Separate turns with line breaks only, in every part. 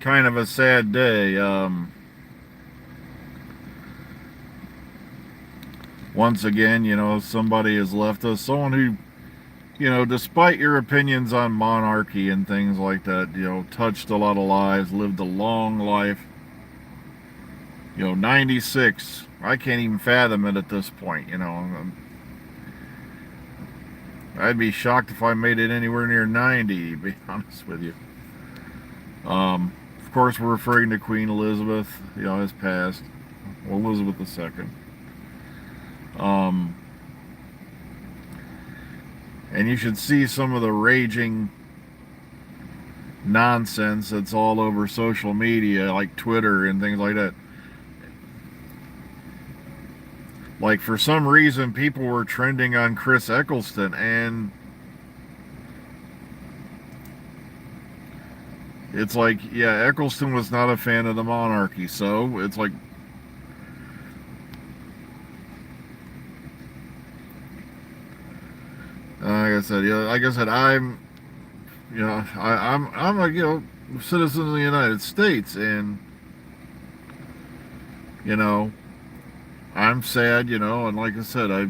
kind of a sad day. Once again, somebody has left us. Someone who, despite your opinions on monarchy and things like that, touched a lot of lives, lived a long life. 96. I can't even fathom it at this point. I'd be shocked if I made it anywhere near 90, to be honest with you. Of course, we're referring to Queen Elizabeth, has passed. Well, Elizabeth II. Um, and you should see some of the raging nonsense that's all over social media, like Twitter and things like that. Like, for some reason, people were trending on Chris Eccleston, and it's like, yeah, Eccleston was not a fan of the monarchy, so it's like I said, I'm a citizen of the United States, and you know, I'm sad, and like I said, I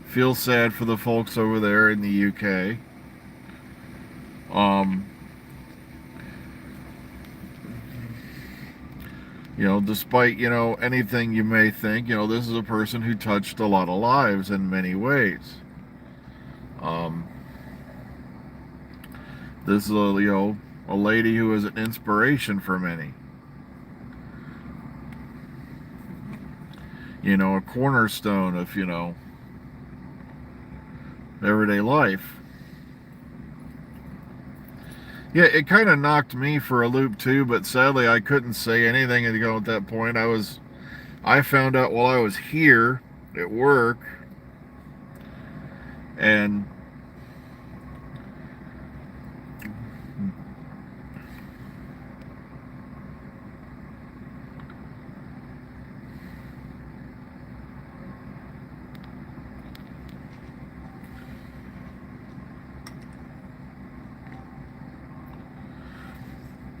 feel sad for the folks over there in the UK. Um, despite, anything you may think, this is a person who touched a lot of lives in many ways. Um, this is a lady who is an inspiration for many. A cornerstone of, everyday life. Yeah, it kind of knocked me for a loop too, but sadly I couldn't say anything at that point. I found out while I was here at work, and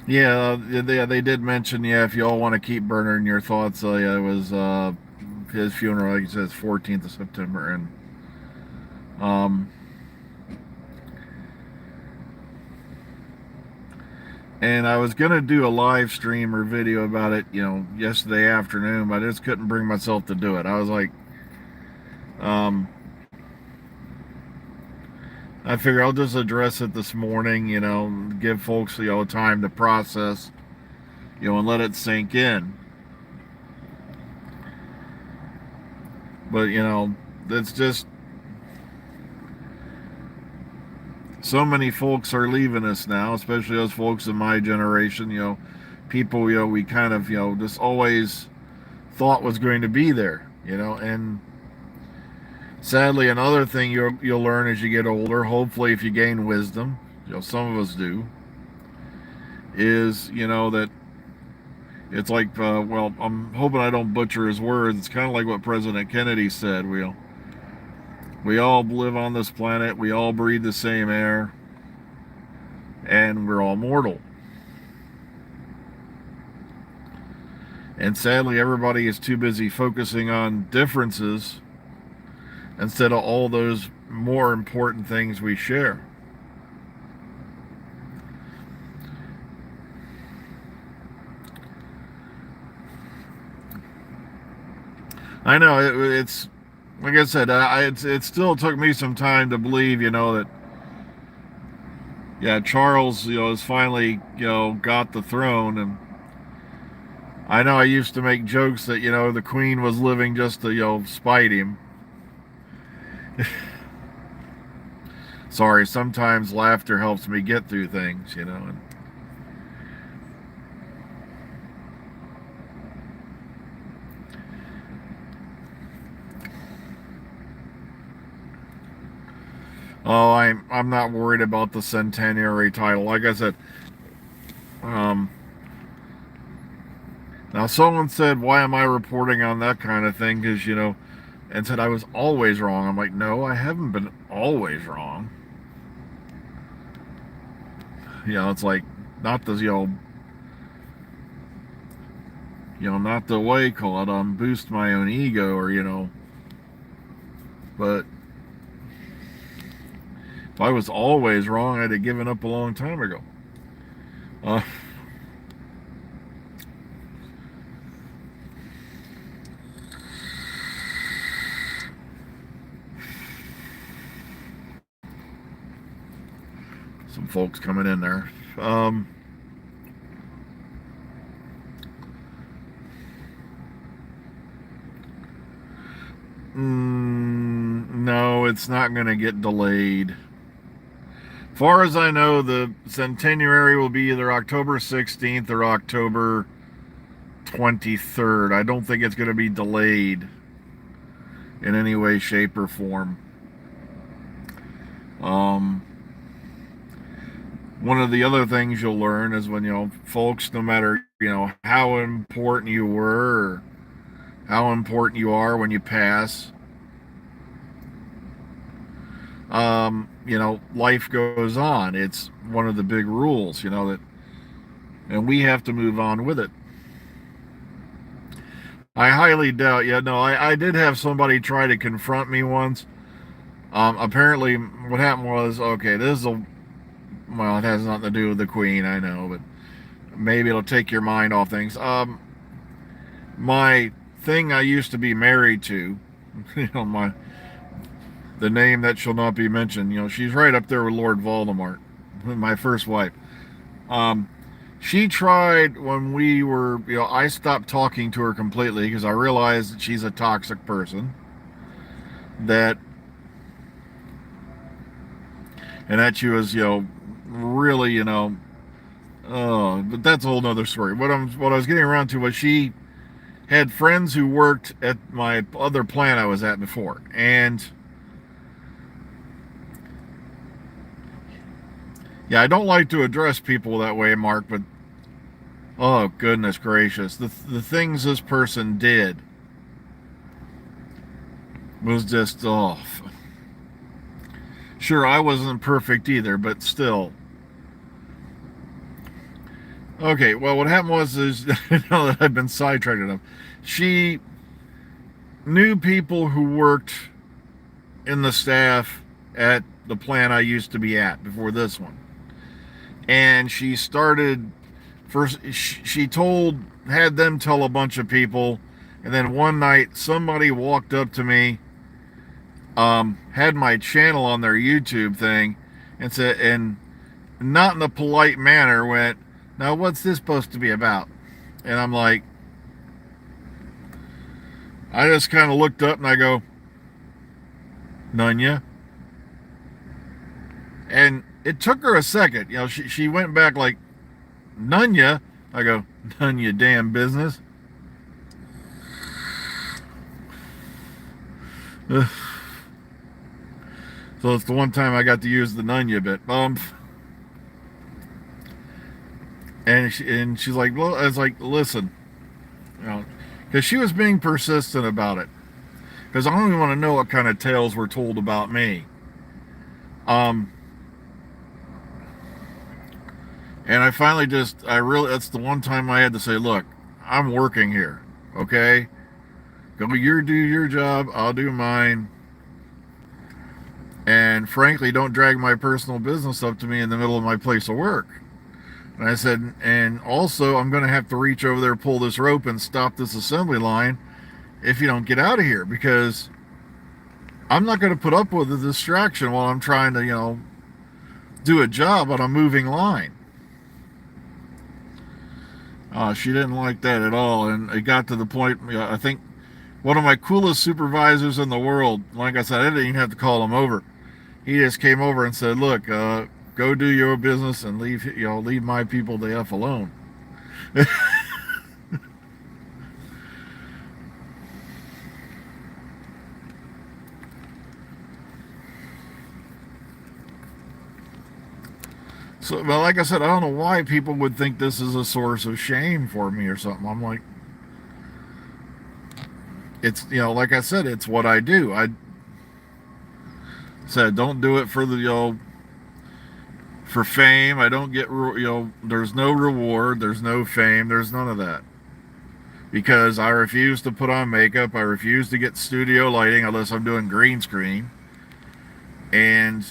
yeah, they did mention, yeah, if y'all want to keep burning your thoughts, yeah, it was his funeral, like he says, 14th of September, um, and I was gonna do a live stream or video about it, yesterday afternoon, but I just couldn't bring myself to do it. I was like, um, I figure I'll just address it this morning, give folks, time to process, and let it sink in. But, it's just so many folks are leaving us now, especially those folks in my generation, people, we kind of, just always thought was going to be there, and sadly, another thing you'll learn as you get older, hopefully if you gain wisdom, some of us do, is, that it's like, well, I'm hoping I don't butcher his words. It's kind of like what President Kennedy said. We all live on this planet. We all breathe the same air, and we're all mortal. And sadly, everybody is too busy focusing on differences instead of all those more important things we share. I know it's like I said. It still took me some time to believe, that yeah, Charles, has finally, got the throne, and I know I used to make jokes that, the Queen was living just to, spite him. Sorry, sometimes laughter helps me get through things, And, oh, I'm not worried about the centenary title. Like I said, um, now someone said, "Why am I reporting on that kind of thing?" Because and said I was always wrong. I'm like, no, I haven't been always wrong. It's like not the not the way call it, boost my own ego, or, but if I was always wrong, I'd have given up a long time ago. Uh, some folks coming in there. No, it's not going to get delayed. Far as I know, the centenary will be either October 16th or October 23rd. I don't think it's going to be delayed in any way, shape, or form. One of the other things you'll learn is when, folks, no matter, how important you were or how important you are when you pass, life goes on. It's one of the big rules, that, and we have to move on with it. I highly doubt, I did have somebody try to confront me once. Apparently what happened was, okay, well, it has nothing to do with the Queen, I know, but maybe it'll take your mind off things. My thing I used to be married to, the name that shall not be mentioned, she's right up there with Lord Voldemort, my first wife. She tried when we were, I stopped talking to her completely because I realized that she's a toxic person. And that she was, really, but that's a whole nother story. What I was getting around to was she had friends who worked at my other plant I was at before. And yeah, I don't like to address people that way, Mark, but oh, goodness gracious. The things this person did was just, Sure, I wasn't perfect either, but still. Okay, well, what happened is now that I've been sidetracked enough, she knew people who worked in the staff at the plant I used to be at before this one. And she started, first, she had them tell a bunch of people, and then one night somebody walked up to me, had my channel on their YouTube thing, and said, and not in a polite manner, went, "Now what's this supposed to be about?" And I'm like, I just kind of looked up and I go, "Nunya." And it took her a second. She went back like, "Nunya?" I go, "None your damn business." So it's the one time I got to use the Nunya bit. And she's like, well, I was like, listen, because she was being persistent about it. Because I don't even want to know what kind of tales were told about me. And I finally that's the one time I had to say, look, I'm working here, okay? Go do your job, I'll do mine. And frankly, don't drag my personal business up to me in the middle of my place of work. And I said, and also, I'm going to have to reach over there, pull this rope, and stop this assembly line if you don't get out of here, because I'm not going to put up with the distraction while I'm trying to, do a job on a moving line. She didn't like that at all, and it got to the point, I think one of my coolest supervisors in the world, like I said, I didn't even have to call him over. He just came over and said, look, go do your business and leave my people the F alone. So, well, like I said, I don't know why people would think this is a source of shame for me or something. I'm like, it's, like I said, it's what I do. I said, don't do it for the, for fame. I don't get, there's no reward, there's no fame, there's none of that. because I refuse to put on makeup. I refuse to get studio lighting unless I'm doing green screen. And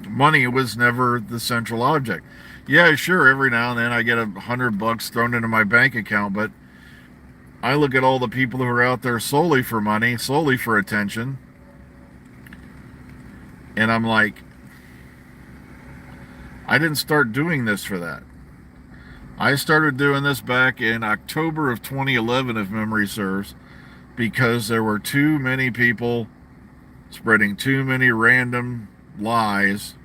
money was never the central object. Yeah, sure, every now and then I get $100 thrown into my bank account, but I look at all the people who are out there solely for money, solely for attention, and I'm like, I didn't start doing this for that. I started doing this back in October of 2011, if memory serves, because there were too many people spreading too many random lies,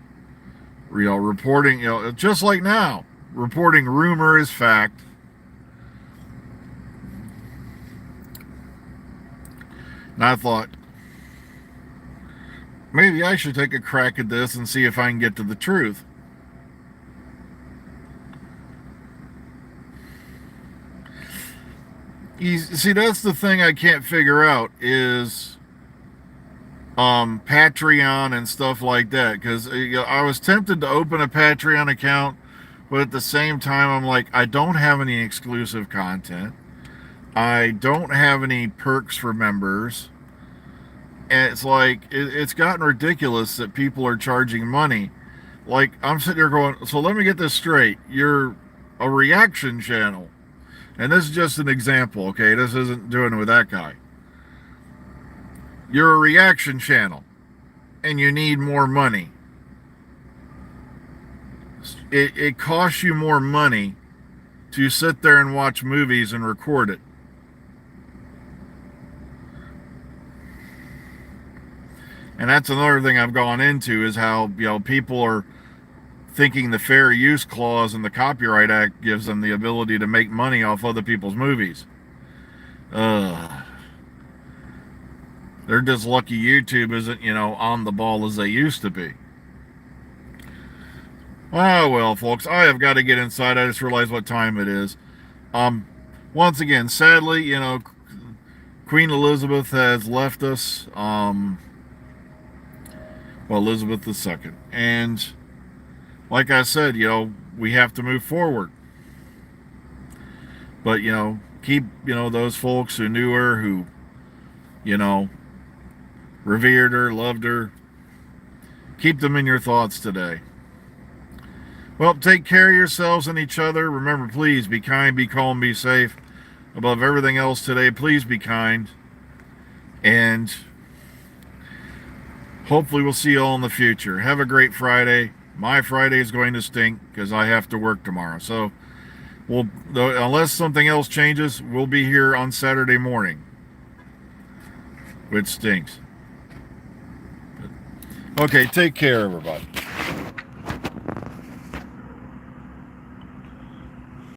reporting, just like now, reporting rumor as fact. And I thought, maybe I should take a crack at this and see if I can get to the truth. You see, that's the thing I can't figure out is Patreon and stuff like that, because I was tempted to open a Patreon account, but at the same time I'm like, I don't have any exclusive content, I don't have any perks for members, and it's like it's gotten ridiculous that people are charging money. Like, I'm sitting there going, so let me get this straight, you're a reaction channel, and this is just an example, okay, this isn't doing it with that guy. You're a reaction channel and you need more money. It costs you more money to sit there and watch movies and record it. And that's another thing I've gone into, is how, people are thinking the Fair Use Clause in the Copyright Act gives them the ability to make money off other people's movies. They're just lucky YouTube isn't, on the ball as they used to be. Oh, well, folks, I have got to get inside. I just realized what time it is. Once again, sadly, Queen Elizabeth has left us. Elizabeth II. And like I said, we have to move forward. But, keep, those folks who knew her, who, revered her, loved her, keep them in your thoughts today. Well, take care of yourselves and each other. Remember, please be kind, be calm, be safe. Above everything else today, please be kind. And hopefully we'll see you all in the future. Have a great Friday. My Friday is going to stink because I have to work tomorrow. So, unless something else changes, we'll be here on Saturday morning, which stinks. Okay, take care, everybody.